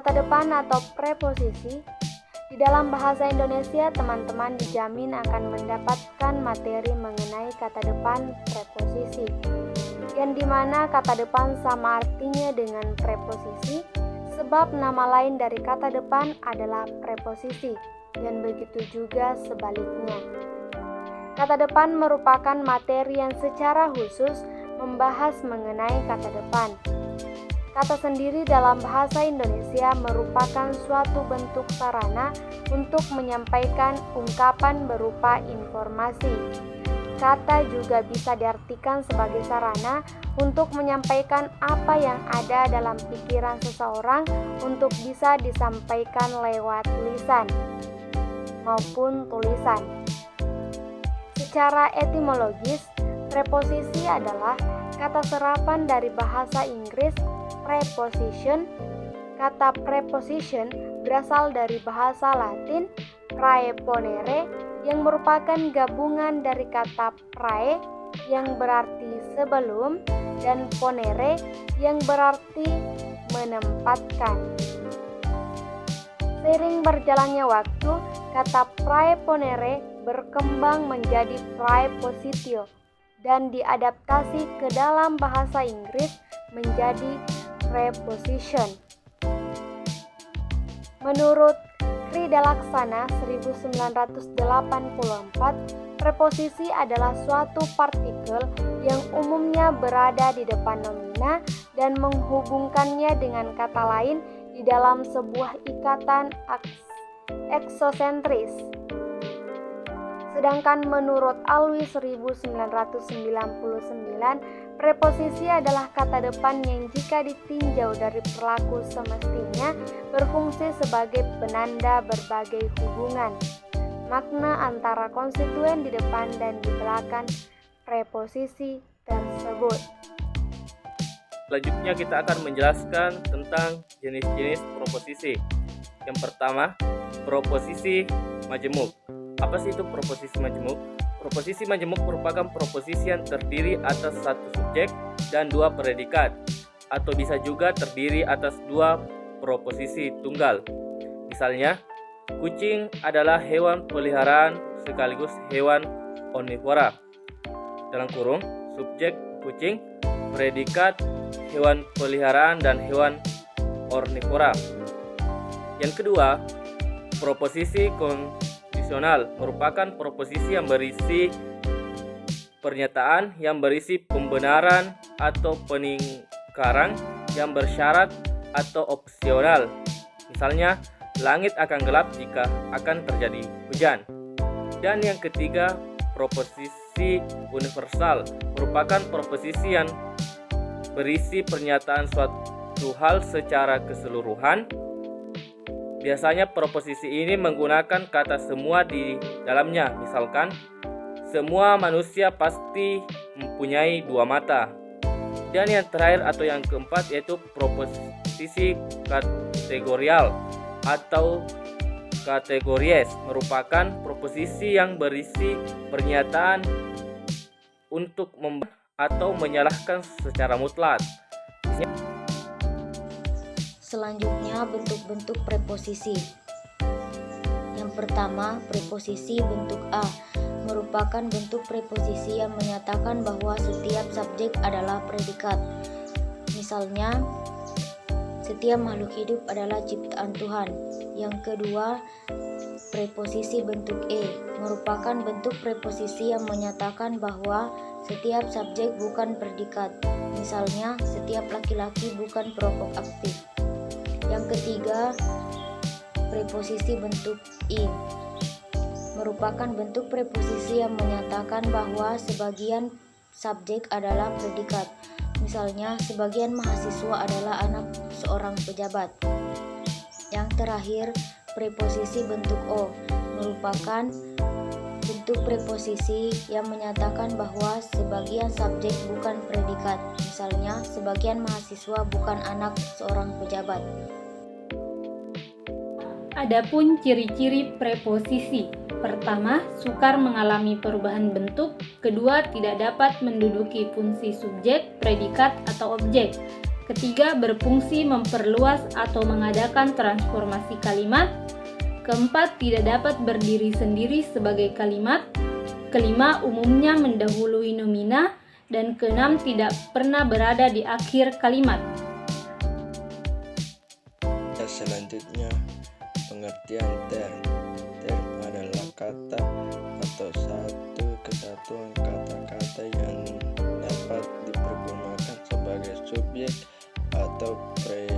Kata depan atau preposisi. Di dalam bahasa Indonesia, teman-teman dijamin akan mendapatkan materi mengenai kata depan preposisi, yang dimana kata depan sama artinya dengan preposisi, sebab nama lain dari kata depan adalah preposisi, dan begitu juga sebaliknya. Kata depan merupakan materi yang secara khusus membahas mengenai kata depan. Kata sendiri dalam bahasa Indonesia merupakan suatu bentuk sarana untuk menyampaikan ungkapan berupa informasi. Kata juga bisa diartikan sebagai sarana untuk menyampaikan apa yang ada dalam pikiran seseorang untuk bisa disampaikan lewat lisan maupun tulisan. Secara etimologis, preposisi adalah kata serapan dari bahasa Inggris preposition. Kata preposition berasal dari bahasa Latin praeponere yang merupakan gabungan dari kata prae yang berarti sebelum dan ponere yang berarti menempatkan. Seiring berjalannya waktu, kata praeponere berkembang menjadi praepositio dan diadaptasi ke dalam bahasa Inggris menjadi preposition. Menurut Krida Laksana 1984, preposisi adalah suatu partikel yang umumnya berada di depan nomina dan menghubungkannya dengan kata lain di dalam sebuah ikatan eksosentris. Sedangkan menurut Alwi 1999, preposisi adalah kata depan yang jika ditinjau dari perilaku semestinya berfungsi sebagai penanda berbagai hubungan makna antara konstituen di depan dan di belakang preposisi tersebut. Selanjutnya kita akan menjelaskan tentang jenis-jenis proposisi. Yang pertama, proposisi majemuk. Apa sih itu proposisi majemuk? Proposisi majemuk merupakan proposisi yang terdiri atas satu subjek dan dua predikat, atau bisa juga terdiri atas dua proposisi tunggal. Misalnya, kucing adalah hewan peliharaan sekaligus hewan omnivora. Dalam kurung, subjek kucing, predikat hewan peliharaan dan hewan omnivora. Yang kedua, proposisi merupakan proposisi yang berisi pernyataan yang berisi pembenaran atau peningkaran yang bersyarat atau opsional. Misalnya, langit akan gelap jika akan terjadi hujan. Dan yang ketiga, proposisi universal merupakan proposisi yang berisi pernyataan suatu hal secara keseluruhan. Biasanya proposisi ini menggunakan kata semua di dalamnya. Misalkan, semua manusia pasti mempunyai dua mata. Dan yang terakhir atau yang keempat yaitu proposisi kategorial atau kategories, merupakan proposisi yang berisi pernyataan untuk atau menyalahkan secara mutlak. Selanjutnya, bentuk-bentuk preposisi. Yang pertama, preposisi bentuk A merupakan bentuk preposisi yang menyatakan bahwa setiap subjek adalah predikat. Misalnya, setiap makhluk hidup adalah ciptaan Tuhan. Yang kedua, preposisi bentuk E merupakan bentuk preposisi yang menyatakan bahwa setiap subjek bukan predikat. Misalnya, setiap laki-laki bukan perokok aktif. Yang ketiga, preposisi bentuk I merupakan bentuk preposisi yang menyatakan bahwa sebagian subjek adalah predikat. Misalnya, sebagian mahasiswa adalah anak seorang pejabat. Yang terakhir, preposisi bentuk O merupakan bentuk preposisi yang menyatakan bahwa sebagian subjek bukan predikat. Misalnya, sebagian mahasiswa bukan anak seorang pejabat. Adapun ciri-ciri preposisi. Pertama, sukar mengalami perubahan bentuk. Kedua, tidak dapat menduduki fungsi subjek, predikat, atau objek. Ketiga, berfungsi memperluas atau mengadakan transformasi kalimat. Keempat, tidak dapat berdiri sendiri sebagai kalimat. Kelima, umumnya mendahului nomina. Dan keenam, tidak pernah berada di akhir kalimat. Selanjutnya, pengertian term. Term adalah kata atau satu kesatuan kata-kata yang dapat dipergunakan sebagai subjek atau predikat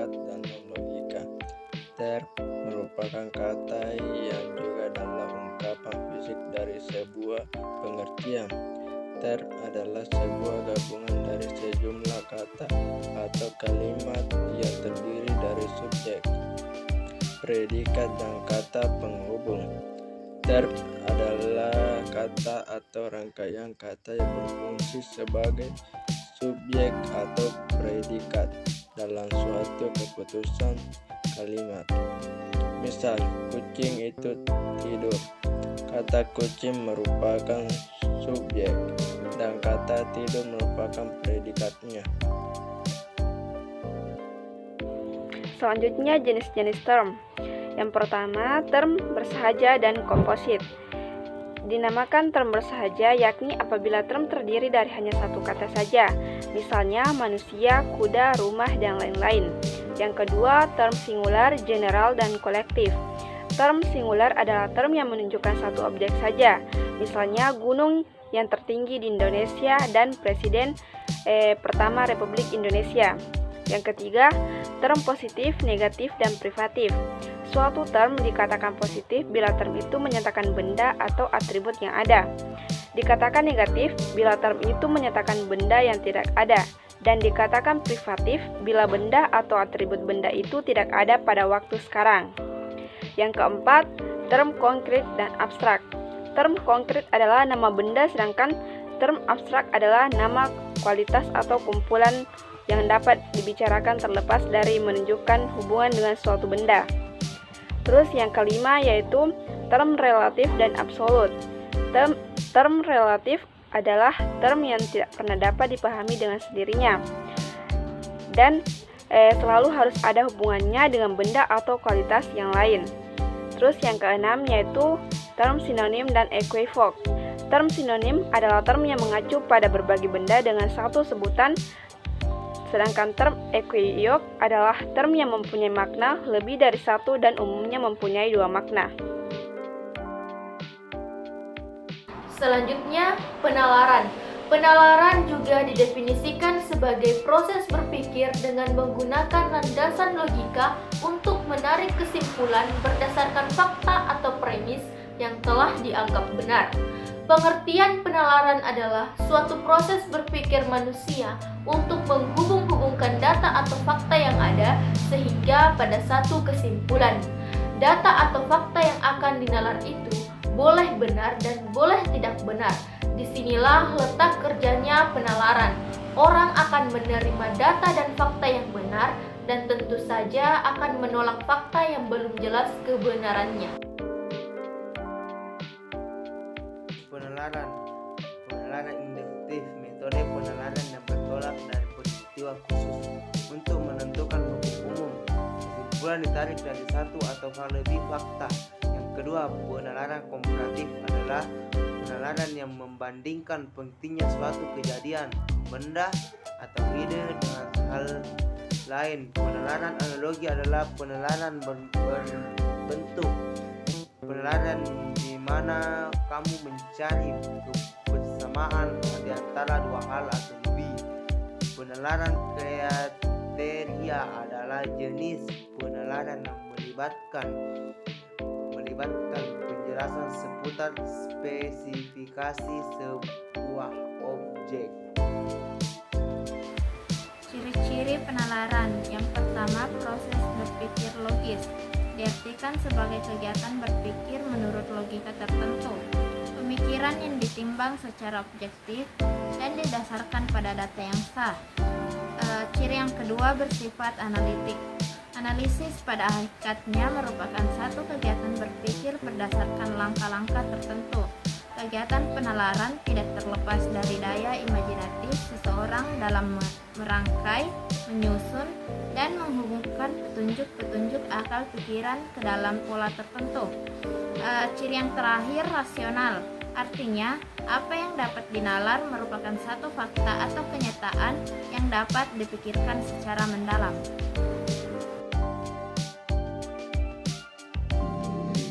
dalam logika. Term merupakan kata yang juga adalah ungkapan fisik dari sebuah pengertian. Term adalah sebuah gabungan dari sejumlah kata atau kalimat yang terdiri dari subjek, predikat, dan kata penghubung. Term adalah kata atau rangkaian kata yang berfungsi sebagai subjek atau predikat dalam suatu keputusan kalimat. Misal, kucing itu tidur. Kata kucing merupakan subjek dan kata tidur merupakan predikatnya. Selanjutnya jenis-jenis term. Yang pertama, term bersahaja dan komposit. Dinamakan term bersahaja yakni apabila term terdiri dari hanya satu kata saja, misalnya manusia, kuda, rumah, dan lain-lain. Yang kedua, term singular, general, dan kolektif. Term singular adalah term yang menunjukkan satu objek saja, misalnya gunung yang tertinggi di Indonesia dan Presiden pertama Republik Indonesia. Yang ketiga, term positif, negatif, dan privatif. Suatu term dikatakan positif bila term itu menyatakan benda atau atribut yang ada. Dikatakan negatif bila term itu menyatakan benda yang tidak ada. Dan dikatakan privatif bila benda atau atribut benda itu tidak ada pada waktu sekarang. Yang keempat, term konkret dan abstrak. Term konkret adalah nama benda, sedangkan term abstrak adalah nama kualitas atau kumpulan yang dapat dibicarakan terlepas dari menunjukkan hubungan dengan suatu benda. Terus yang kelima yaitu term relatif dan absolut. Term relatif adalah term yang tidak pernah dapat dipahami dengan sendirinya dan selalu harus ada hubungannya dengan benda atau kualitas yang lain. Terus yang keenam yaitu term sinonim dan equivok. Term sinonim adalah term yang mengacu pada berbagai benda dengan satu sebutan, sedangkan term equivok adalah term yang mempunyai makna lebih dari satu dan umumnya mempunyai dua makna. Selanjutnya, penalaran. Penalaran juga didefinisikan sebagai proses berpikir dengan menggunakan landasan logika untuk menarik kesimpulan berdasarkan fakta atau premis yang telah dianggap benar. Pengertian penalaran adalah suatu proses berpikir manusia untuk menghubung-hubungkan data atau fakta yang ada sehingga pada satu kesimpulan. Data atau fakta yang akan dinalar itu boleh benar dan boleh tidak benar. Disinilah letak kerjanya penalaran. Orang akan menerima data dan fakta yang benar dan tentu saja akan menolak fakta yang belum jelas kebenarannya. Penalaran induktif, metode penalaran yang bertolak dari peristiwa khusus untuk menentukan hukum umum. Kesimpulan ditarik dari satu atau lebih fakta. Yang kedua, penalaran komparatif adalah penalaran yang membandingkan pentingnya suatu kejadian, benda, atau ide dengan hal lain. Penalaran analogi adalah penalaran berbentuk. Penalaran di mana kamu mencari kebersamaan di antara dua hal atau lebih. Penalaran kriteria adalah jenis penalaran yang melibatkan penjelasan seputar spesifikasi sebuah objek. Ciri-ciri penalaran. Yang pertama, proses berpikir logis. Diartikan sebagai kegiatan berpikir menurut logika tertentu. Pemikiran yang ditimbang secara objektif dan didasarkan pada data yang sah. Ciri yang kedua bersifat analitik. Analisis pada hakikatnya merupakan satu kegiatan berpikir berdasarkan langkah-langkah tertentu. kegiatan penalaran tidak terlepas dari daya imajinatif seseorang dalam merangkai, menyusun, dan menghubungkan petunjuk-petunjuk akal pikiran ke dalam pola tertentu. Ciri yang terakhir, rasional. Artinya, apa yang dapat dinalar merupakan satu fakta atau kenyataan yang dapat dipikirkan secara mendalam.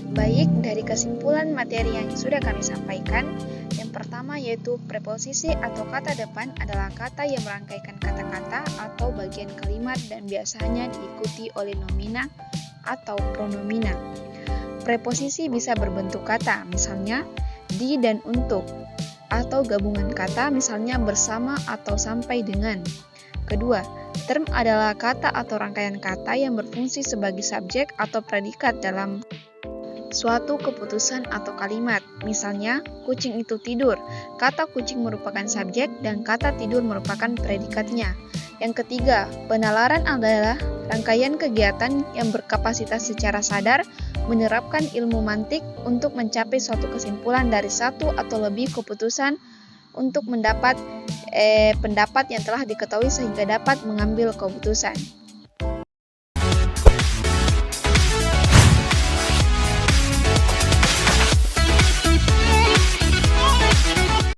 Baik, dari kesimpulan materi yang sudah kami sampaikan, yang pertama yaitu preposisi atau kata depan adalah kata yang merangkaikan kata-kata atau bagian kalimat dan biasanya diikuti oleh nomina atau pronomina. Preposisi bisa berbentuk kata, misalnya di dan untuk, atau gabungan kata, misalnya bersama atau sampai dengan. Kedua, term adalah kata atau rangkaian kata yang berfungsi sebagai subjek atau predikat dalam suatu keputusan atau kalimat. Misalnya, kucing itu tidur. Kata kucing merupakan subjek dan kata tidur merupakan predikatnya. Yang ketiga, penalaran adalah rangkaian kegiatan yang berkapasitas secara sadar menerapkan ilmu mantik untuk mencapai suatu kesimpulan dari satu atau lebih keputusan untuk mendapat pendapat yang telah diketahui sehingga dapat mengambil keputusan.